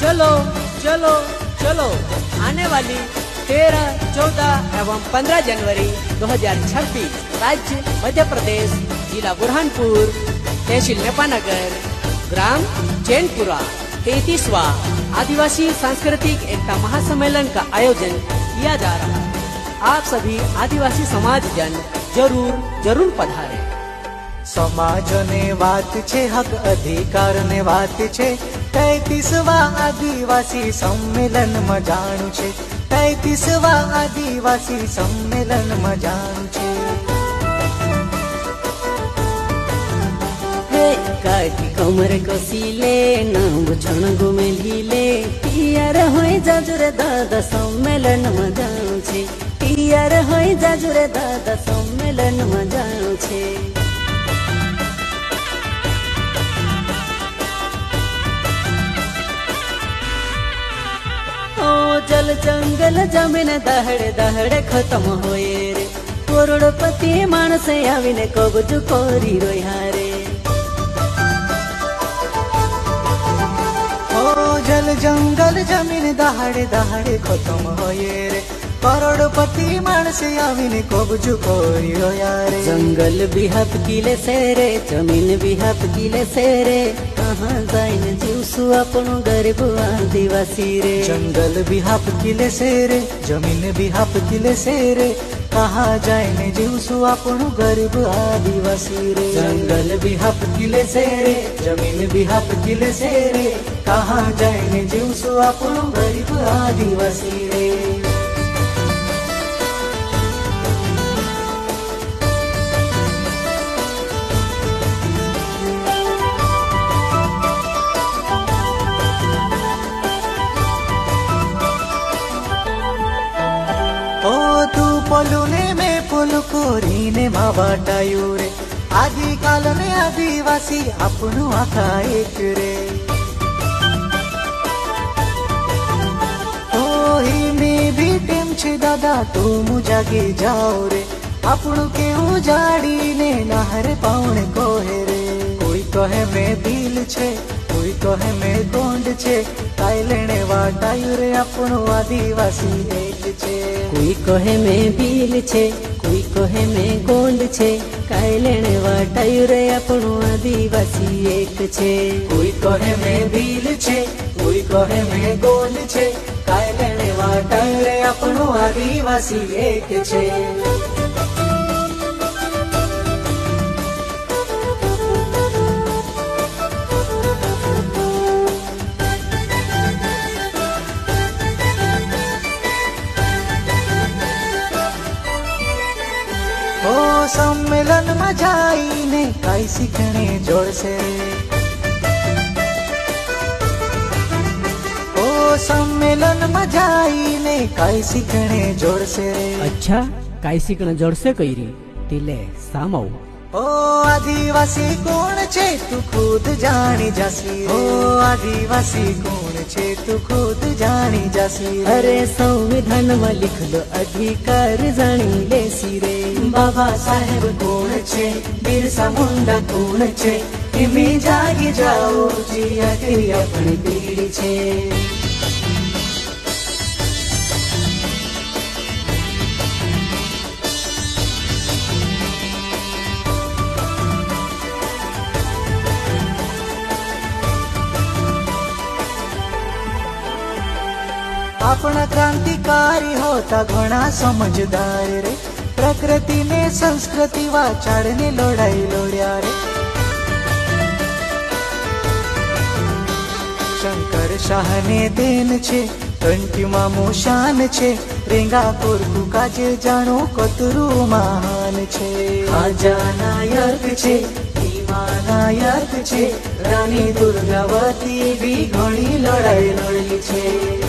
चलो चलो चलो आने वाली 13, 14 एवं 15 जनवरी 2026 राज्य मध्य प्रदेश, जिला बुरहानपुर, तहसील नेपानगर, ग्राम जैनपुरा 33वां आदिवासी सांस्कृतिक एकता महासम्मेलन का आयोजन किया जा रहा है। आप सभी आदिवासी समाज जन जरूर जरूर पधारे। समाज ने बात छे, हक अधिकार ने बात छे। 33वां आदिवासी सम्मेलन में जाणु छे। 33वां आदिवासी सम्मेलन में जाणु छे। काटी कमर कसीले नाम क्षण घुमेलीले टियर होय जाजुरे दादा सम्मेलन में जाणु छे। टियर होय जाजुरे दादा सम्मेलन में जाणु छे। जल जंगल जमीन दहड़े दहड़े खत्म होए रे। करोड़पति मानस आवीने कब्ज करी रोया रे। जल जंगल जमीन दहाड़े दहाड़े खत्म होए रे। करोड़पति मानस आवीने कब्ज करी रोया रे। जंगल भी हपकीले से रे, जमीन भी हपकीले से रे। कहाँ जाइन जीवसु अपनो गरीब आदिवासी रे। जंगल भी हपकीले से रे, जमीन भी हपकीले से रे। कहाँ जाइने जीवसु अपनो गरीब आदिवासी रे। जंगल भी हपकीले से रे, जमीन भी हपकीले से रे। कहाँ जाइने जीवसु अपनो गरीब आदिवासी रे। तू पोलुने में पोलु कोरीने मावाटायु रे। आदि काल ने आदिवासी अपनु आखा एक रे। ही में भी टेम छे दादा तुम जागी जाओ रे। अपनु के उजाड़ी ने नहर पाउण कोहे रे। कोई कहे में भील छे, कोई कहे में गोंड छे। काई लेने वाटायु रे अपनु आदिवासी एक छे। कोई कहे में भील छे, कोई कहे में गोंड छे। काई लेने वाटायु रे अपनु आदिवासी एक छे। कोई कहे में भील छे, कोई कहे में गोंड छे। काई लेने वाटायु रे अपनु आदिवासी एक छे। सम्मेलन में जाइने काई सीखने जोड़से। सम्मेलन में जाइने काई सीखने जोड़से। अच्छा काई सीखने जोड़से कईरी टीले सामो। आदिवासी कौन छे तू खुद जानी जासी। आदिवासी कौन छे तू खुद जानी जासी। अरे संविधान में लिख लो अधिकार जानी लेसी रे। बाबा साहेब कौन छे, बिरसा मुंडा कौन छे। इमी जागी जाओ जिया के अपनी पीढ़ी छे। अपना क्रांतिकारी होता घना समझदार रे। प्रकृति ने संस्कृति वाचाड़ने लड़ाई लड़्या रे। शंकर शाह ने देन छे, कंठी मामो शान छे। रेंगा कोरकू काजे जानो कतरू महान छे। खाजा नायक छे, भीमा नायक छे। रानी दुर्गावती भी घणी लड़ाई लड़ी छे।